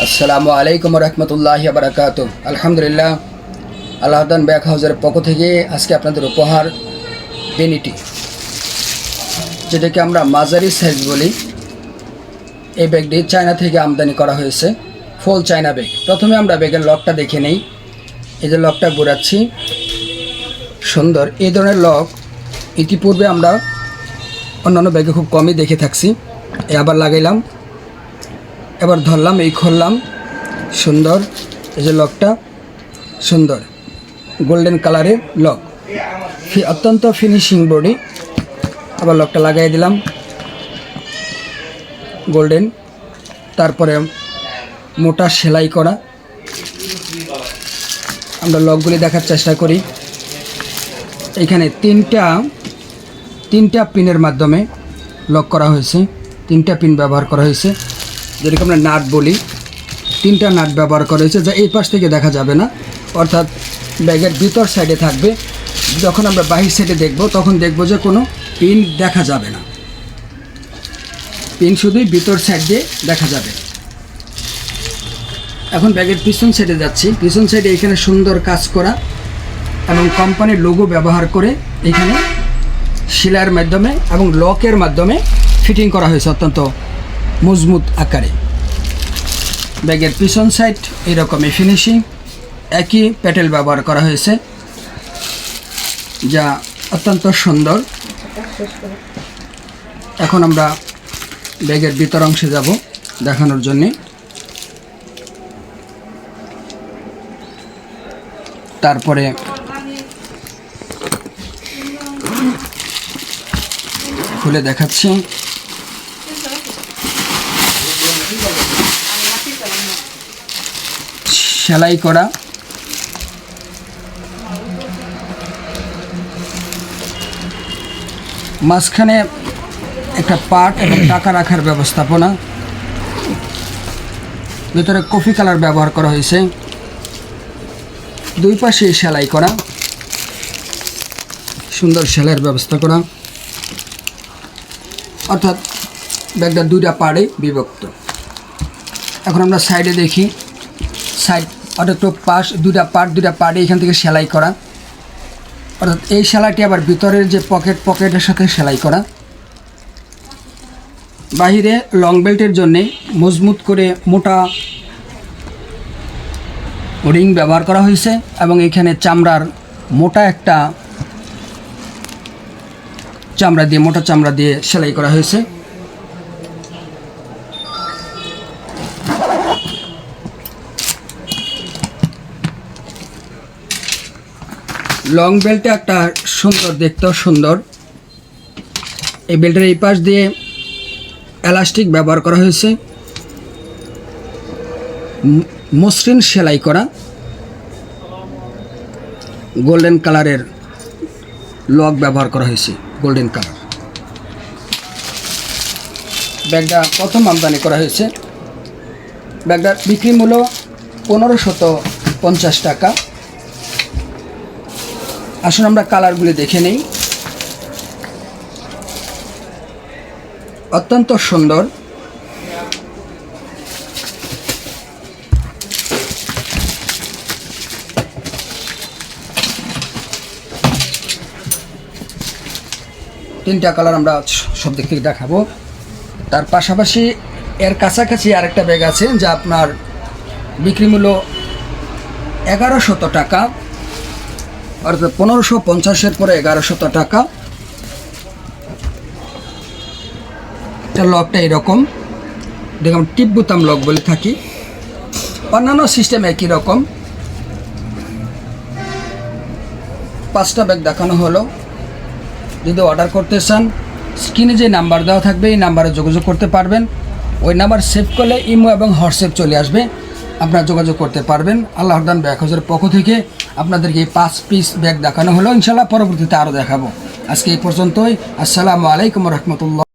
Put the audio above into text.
আসসালামু আলাইকুম রহমতুল্লাহি বারাকাতুহু। আলহামদুলিল্লাহ, আল্লাহদান ব্যাগ হাউসের পক্ষ থেকে আজকে আপনাদের উপহার বেনিটি, যেটাকে আমরা মাঝারি সাইজ বলি। এই ব্যাগটি চায়না থেকে আমদানি করা হয়েছে, ফুল চায়না ব্যাগ। প্রথমে আমরা ব্যাগের লকটা দেখে নেই। এই যে লকটা ঘোরাচ্ছি, সুন্দর। এই ধরনের লক ইতিপূর্বে আমরা অন্যান্য ব্যাগে খুব কমই দেখে থাকছি। আবার লাগাইলাম, এবার ধরলাম, এই খুললাম, সুন্দর। এই যে লকটা সুন্দর, গোল্ডেন কালারের লক, অত্যন্ত ফিনিশিং বডি। আবার লকটা লাগাই দিলাম, গোল্ডেন। তারপরে মোটা সেলাই করা। আমরা লকগুলি দেখার চেষ্টা করি। এখানে তিনটা পিনের মাধ্যমে লক করা হয়েছে। তিনটা পিন ব্যবহার করা হয়েছে, যেরকম আমরা নাট বলি। তিনটা নাট ব্যবহার করা হয়েছে, যা এই পাশ থেকে দেখা যাবে না, অর্থাৎ ব্যাগের ভিতর সাইডে থাকবে। যখন আমরা বাহির সাইডে দেখব, তখন দেখব যে কোনো পিন দেখা যাবে না। পিন শুধুই ভিতর সাইড দিয়ে দেখা যাবে। এখন ব্যাগের পিছন সাইডে যাচ্ছি। পিছন সাইডে এখানে সুন্দর কাজ করা এবং কোম্পানির লোগো ব্যবহার করে এখানে সেলাইয়ের মাধ্যমে এবং লকের মাধ্যমে ফিটিং করা হয়েছে অত্যন্ত মজবুত আকারে। ব্যাগের পিছন সাইড এরকমই ফিনিশিং, একই প্যাটেল ব্যবহার করা হয়েছে, যা অত্যন্ত সুন্দর। এখন আমরা ব্যাগের ভিতর অংশে যাব দেখানোর জন্যে। তারপরে খুলে দেখাচ্ছি। সেলাই করা, মাঝখানে একটা পার্ট এবং টাকা রাখার ব্যবস্থাপনা। ভিতরে কফি কালার ব্যবহার করা হয়েছে। দুই পাশে সেলাই করা, সুন্দর সেলাইয়ের ব্যবস্থা করা, অর্থাৎ ব্যাগটা দুইটা পার্টে বিভক্ত। এখন আমরা সাইডে দেখি। সাইড অর্থাৎ পাশ দুইটা পার্টে এখান থেকে সেলাই করা, অর্থাৎ এই সেলাইটি আবার ভিতরের যে পকেটের সাথে সেলাই করা। বাহিরে লং বেল্টের জন্যে মজবুত করে মোটা রিং ব্যবহার করা হয়েছে এবং এখানে চামড়ার মোটা একটা মোটা চামড়া দিয়ে সেলাই করা হয়েছে। লং বেল্টে একটা সুন্দর, দেখতেও সুন্দর। এই বেল্টের এই পাশ দিয়ে এলাস্টিক ব্যবহার করা হয়েছে, মসৃণ সেলাই করা, গোল্ডেন কালারের লক ব্যবহার করা হয়েছে, গোল্ডেন কালার। ব্যাগটা প্রথম আমদানি করা হয়েছে। ব্যাগটার বিক্রি মূল্য 1550 টাকা। আসুন আমরা কালারগুলি দেখে নেই। অত্যন্ত সুন্দর। তিনটা কালার আমরা সব দিক থেকে দেখাবো। তার পাশাপাশি এর কাছাকাছি আরেকটা ব্যাগ আছে, যা আপনার বিক্রি মূল্য 1100 টাকা, অর্থাৎ 1550-এর পরে 1100 টাকা। এটা লকটা এরকম, দেখুন, টিপ বোতাম লক বলে থাকি। অন্যান্য সিস্টেম একই রকম। 5টা ব্যাগ দেখানো হলো। যদি অর্ডার করতে চান, স্ক্রিনে যে নাম্বার দেওয়া থাকবে এই নাম্বারে যোগাযোগ করতে পারবেন। ওই নাম্বার সেভ করলে ইমো এবং হোয়াটসঅ্যাপ চলে আসবে, আপনারা যোগাযোগ করতে পারবেন। আল্লাহদান ব্যাগ হাউসের পক্ষ থেকে আপনাদেরকে এই 5 পিস ব্যাগ দেখানো হলো। ইনশাল্লাহ পরবর্তীতে আরও দেখাবো। আজকে এই পর্যন্তই। আসসালামু আলাইকুম রহমতুল্লাহ।